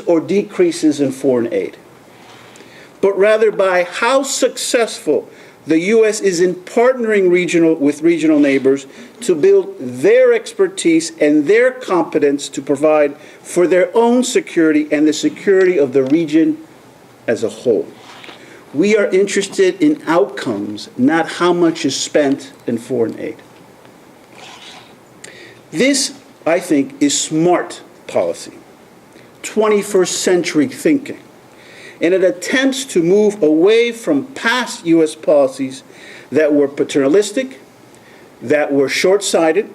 or decreases in foreign aid, but rather by how successful the U.S. is in partnering with regional neighbors to build their expertise and their competence to provide for their own security and the security of the region as a whole. We are interested in outcomes, not how much is spent in foreign aid. This, I think, is smart policy, 21st century thinking, and it attempts to move away from past U.S. policies that were paternalistic, that were short-sighted.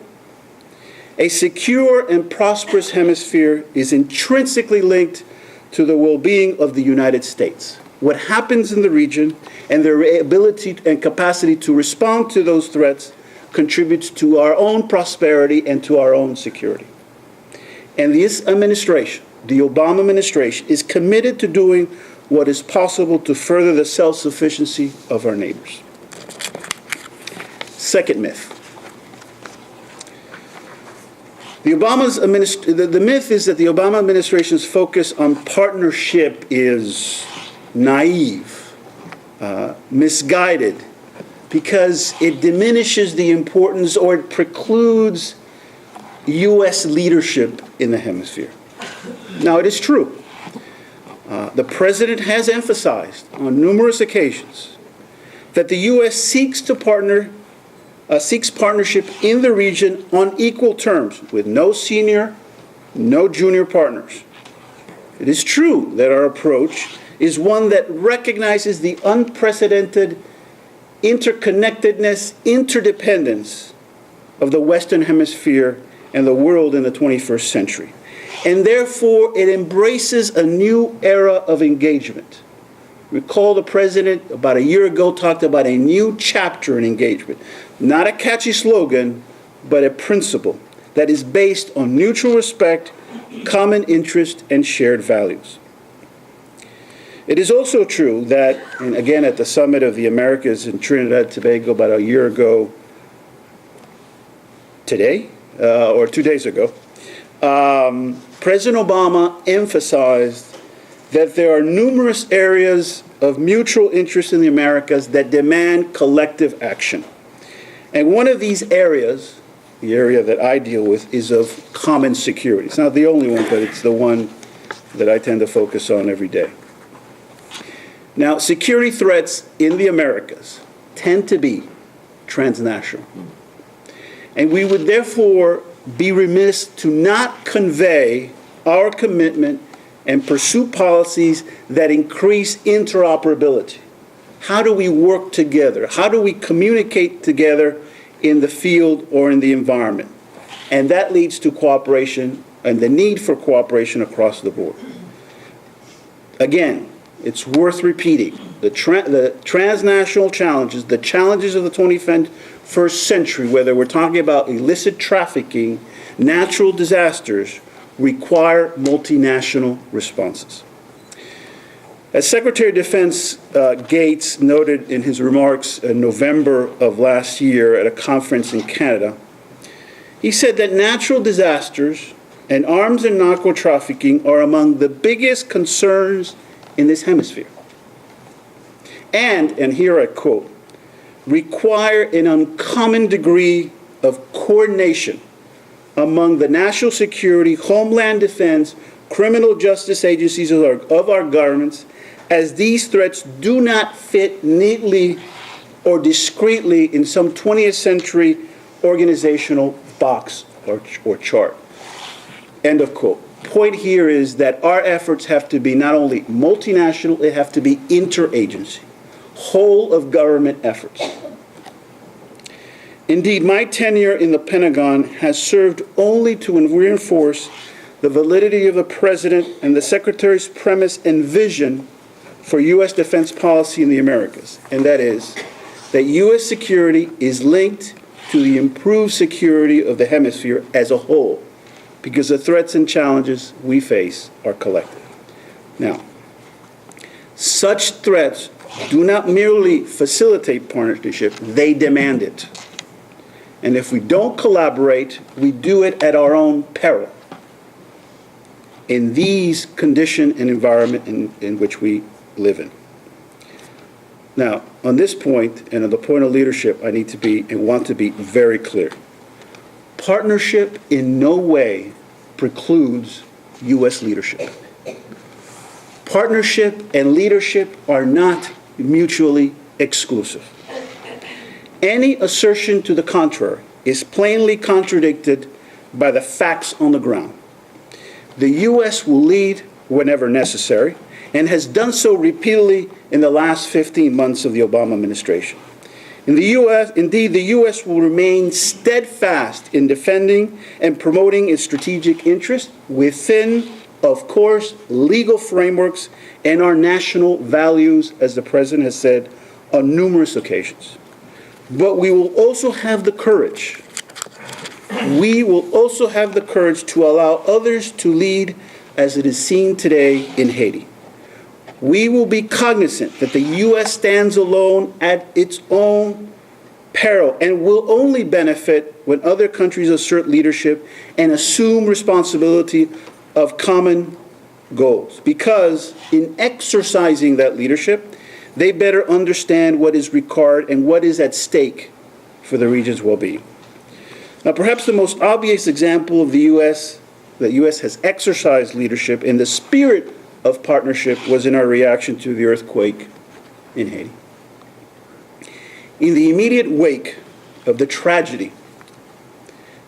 A secure and prosperous hemisphere is intrinsically linked to the well-being of the United States. What happens in the region and their ability and capacity to respond to those threats contributes to our own prosperity and to our own security. And this administration, the Obama administration, is committed to doing what is possible to further the self-sufficiency of our neighbors. Second myth. The myth is that the Obama administration's focus on partnership is naive, misguided, because it diminishes the importance or it precludes U.S. leadership in the hemisphere. Now, it is true. The President has emphasized on numerous occasions that the U.S. seeks partnership in the region on equal terms, with no senior, no junior partners. It is true that our approach is one that recognizes the unprecedented interconnectedness, interdependence of the Western Hemisphere and the world in the 21st century. And therefore, it embraces a new era of engagement. Recall the President about a year ago talked about a new chapter in engagement. Not a catchy slogan, but a principle that is based on mutual respect, common interest, and shared values. It is also true that, and again at the Summit of the Americas in Trinidad and Tobago about a year ago today, or 2 days ago, President Obama emphasized that there are numerous areas of mutual interest in the Americas that demand collective action. And one of these areas, the area that I deal with, is of common security. It's not the only one, but it's the one that I tend to focus on every day. Now, security threats in the Americas tend to be transnational. And we would therefore be remiss to not convey our commitment and pursue policies that increase interoperability. How do we work together? How do we communicate together in the field or in the environment? And that leads to cooperation and the need for cooperation across the board. Again, it's worth repeating. The transnational challenges, the challenges of the 21st century, whether we're talking about illicit trafficking, natural disasters, require multinational responses. As Secretary of Defense Gates noted in his remarks in November of last year at a conference in Canada, he said that natural disasters and arms and narco trafficking are among the biggest concerns in this hemisphere. And here I quote, require an uncommon degree of coordination among the national security, homeland defense, criminal justice agencies of our governments, as these threats do not fit neatly or discreetly in some 20th century organizational box or chart. End of quote. Point here is that our efforts have to be not only multinational, they have to be interagency, whole of government efforts. Indeed, my tenure in the Pentagon has served only to reinforce the validity of the President and the Secretary's premise and vision for U.S. defense policy in the Americas, and that is that U.S. security is linked to the improved security of the hemisphere as a whole, because the threats and challenges we face are collective. Now, such threats do not merely facilitate partnership, they demand it. And if we don't collaborate, we do it at our own peril. in these condition and environment in which we live in. Now, on this point, and on the point of leadership, I need to be and want to be very clear. Partnership in no way precludes U.S. leadership. Partnership and leadership are not mutually exclusive. Any assertion to the contrary is plainly contradicted by the facts on the ground. The U.S. will lead whenever necessary, and has done so repeatedly in the last 15 months of the Obama administration. Indeed, the U.S. will remain steadfast in defending and promoting its strategic interests within, of course, legal frameworks and our national values, as the President has said on numerous occasions. But we will also have the courage to allow others to lead as it is seen today in Haiti. We will be cognizant that the U.S. stands alone at its own peril and will only benefit when other countries assert leadership and assume responsibility of common goals. Because in exercising that leadership, they better understand what is required and what is at stake for the region's well-being. Now, perhaps the most obvious example of the U.S. has exercised leadership in the spirit of partnership was in our reaction to the earthquake in Haiti. In the immediate wake of the tragedy,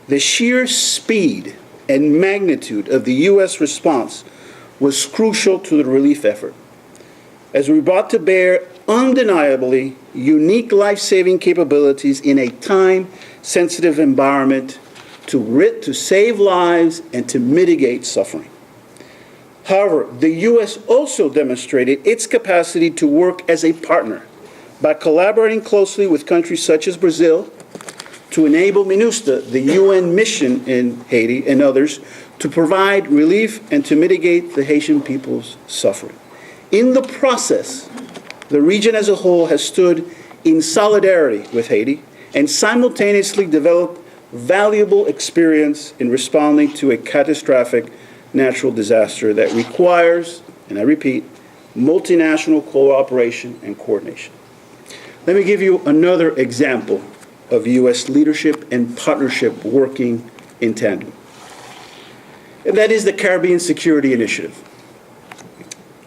the sheer speed and magnitude of the U.S. response was crucial to the relief effort, as we brought to bear undeniably unique life-saving capabilities in a time-sensitive environment to save lives and to mitigate suffering. However, the U.S. also demonstrated its capacity to work as a partner by collaborating closely with countries such as Brazil to enable MINUSTA, the UN mission in Haiti, and others, to provide relief and to mitigate the Haitian people's suffering. In the process, the region as a whole has stood in solidarity with Haiti and simultaneously developed valuable experience in responding to a catastrophic natural disaster that requires, and I repeat, multinational cooperation and coordination. Let me give you another example of U.S. leadership and partnership working in tandem. And that is the Caribbean Security Initiative.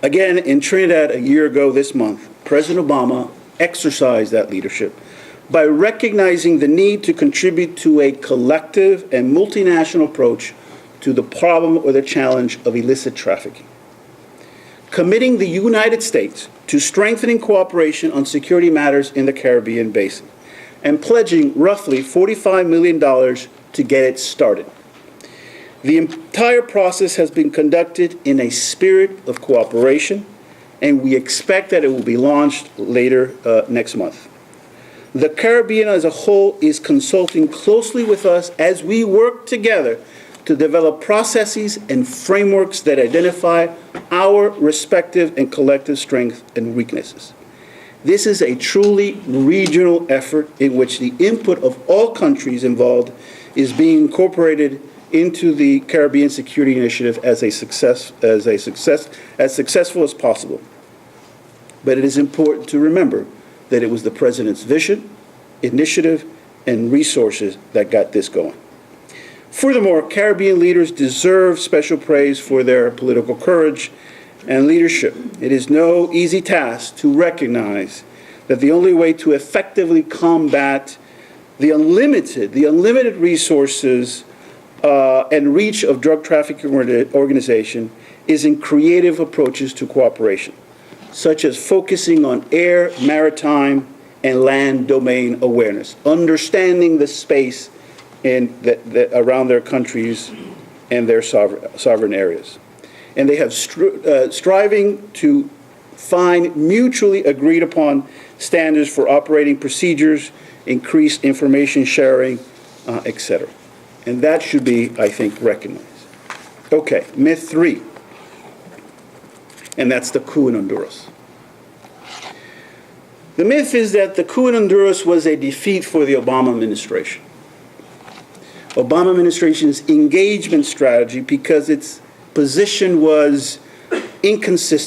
Again, in Trinidad a year ago this month, President Obama exercised that leadership by recognizing the need to contribute to a collective and multinational approach to the problem or the challenge of illicit trafficking. Committing the United States to strengthening cooperation on security matters in the Caribbean basin and pledging roughly $45 million to get it started. The entire process has been conducted in a spirit of cooperation, and we expect that it will be launched later next month. The Caribbean as a whole is consulting closely with us as we work together to develop processes and frameworks that identify our respective and collective strengths and weaknesses. This is a truly regional effort in which the input of all countries involved is being incorporated into the Caribbean Security Initiative as successful as possible. But it is important to remember that it was the President's vision, initiative, and resources that got this going. Furthermore, Caribbean leaders deserve special praise for their political courage and leadership. It is no easy task to recognize that the only way to effectively combat the unlimited resources and reach of drug trafficking organization is in creative approaches to cooperation, such as focusing on air, maritime, and land domain awareness, understanding the space around their countries and their sovereign areas. And they have striving to find mutually agreed upon standards for operating procedures, increased information sharing, etc. And that should be, I think, recognized. Okay, myth 3. And that's the coup in Honduras. The myth is that the coup in Honduras was a defeat for the Obama administration. Obama administration's engagement strategy, because it's position was inconsistent.